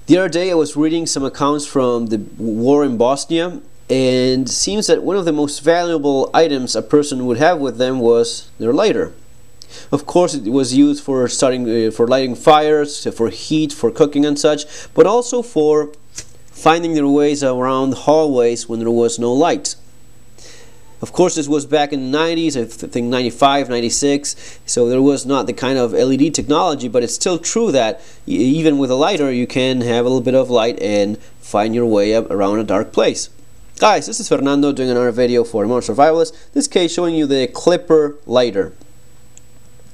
The other day I was reading some accounts from the war in Bosnia, and it seems that one of the most valuable items a person would have with them was their lighter. Of course, it was used for for lighting fires, for heat, for cooking and such, but also for finding their ways around hallways when there was no light. Of course, this was back in the 90s, I think 95, 96, so there was not the kind of LED technology, but it's still true that even with a lighter you can have a little bit of light and find your way up around a dark place. Guys, this is Fernando doing another video for Modern Survivalist, this case showing you the Clipper lighter.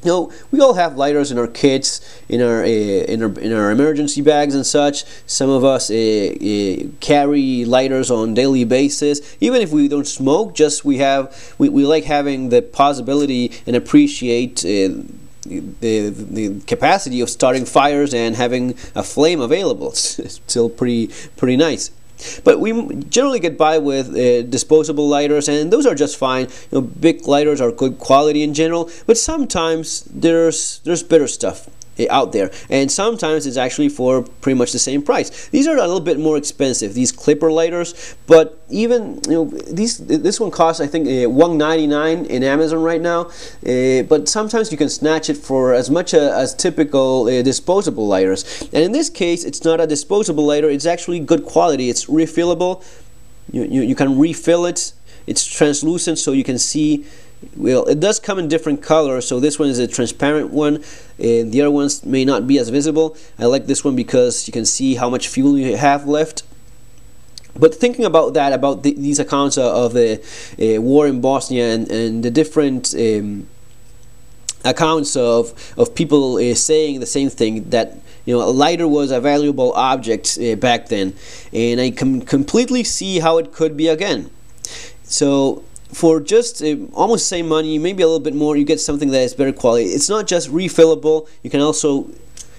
You know, we all have lighters in our kits, in our emergency bags and such. Some of us carry lighters on daily basis. Even if we don't smoke, just we like having the possibility and appreciate the capacity of starting fires and having a flame available. It's still pretty nice. But we generally get by with disposable lighters, and those are just fine. You know, big lighters are good quality in general, but sometimes there's better stuff out there, and sometimes it's actually for pretty much the same price. These are a little bit more expensive, these Clipper lighters, but even, you know, this one costs, I think, $1.99 in Amazon right now, but sometimes you can snatch it for as much as typical disposable lighters. And in this case, it's not a disposable lighter, it's actually good quality. It's refillable. You can refill it. It's translucent, so you can see. Well, it does come in different colors, so this one is a transparent one, and the other ones may not be as visible. I like this one because you can see how much fuel you have left. But thinking about that, about these accounts of the war in Bosnia and the different accounts of people saying the same thing, that, you know, a lighter was a valuable object back then, and I can completely see how it could be again. So for just almost the same money, maybe a little bit more, you get something that is better quality. It's not just refillable, you can also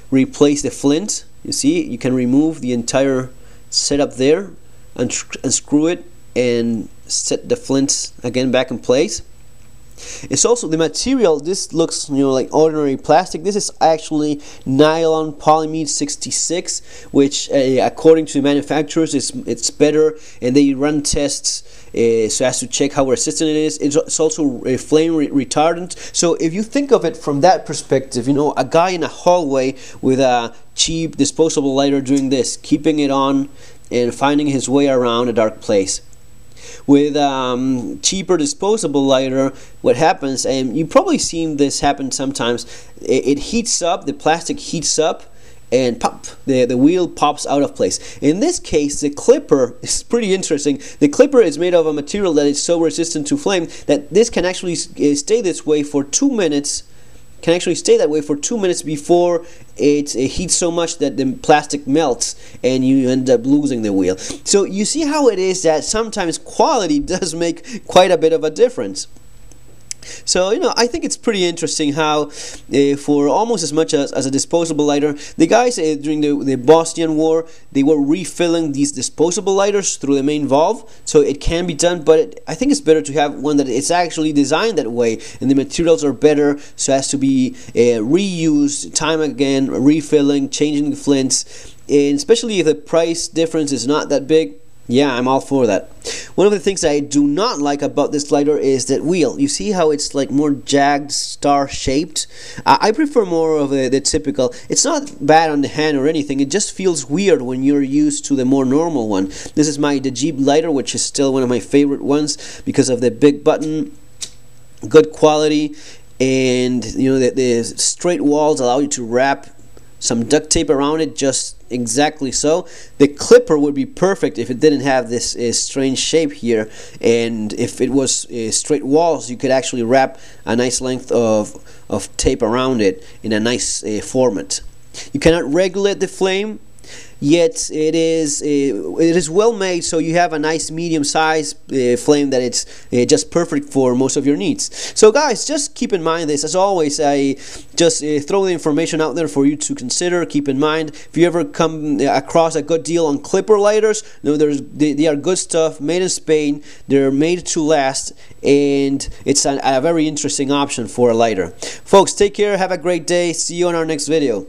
replace the flint. You see, you can remove the entire setup there, unscrew it, and set the flint again back in place. It's also the material. This looks, you know, like ordinary plastic. This is actually nylon polyamide 66, which according to the manufacturers it's better, and they run tests so as to check how resistant it is. It's also a flame retardant. So if you think of it from that perspective, you know, a guy in a hallway with a cheap disposable lighter doing this, keeping it on and finding his way around a dark place. With cheaper disposable lighter, what happens, and you've probably seen this happen sometimes, it heats up, the plastic heats up, and pop, the wheel pops out of place. In this case, the Clipper is pretty interesting. The Clipper is made of a material that is so resistant to flame that this can actually stay this way for 2 minutes. Can actually stay that way for 2 minutes before it heats so much that the plastic melts and you end up losing the wheel. So you see how it is that sometimes quality does make quite a bit of a difference. So, you know, I think it's pretty interesting how for almost as much as a disposable lighter, the guys during the Bosnian War, they were refilling these disposable lighters through the main valve, so it can be done, but I think it's better to have one that it's actually designed that way, and the materials are better so as to be reused time again, refilling, changing the flints, and especially if the price difference is not that big. Yeah, I'm all for that. One of the things I do not like about this lighter is that wheel. You see how it's like more jagged, star-shaped? I prefer more of the typical. It's not bad on the hand or anything. It just feels weird when you're used to the more normal one. This is the Jeep lighter, which is still one of my favorite ones because of the big button, good quality, and, you know, the straight walls allow you to wrap some duct tape around it, just exactly so. The Clipper would be perfect if it didn't have this strange shape here, and if it was straight walls, you could actually wrap a nice length of tape around it in a nice format. You cannot regulate the flame, yet it is well made, so you have a nice medium size flame that it's just perfect for most of your needs. So guys, just keep in mind this. As always, I just throw the information out there for you to consider. Keep in mind, if you ever come across a good deal on Clipper lighters, you know, they are good stuff, made in Spain, they're made to last, and it's a very interesting option for a lighter. Folks, take care, have a great day, see you on our next video.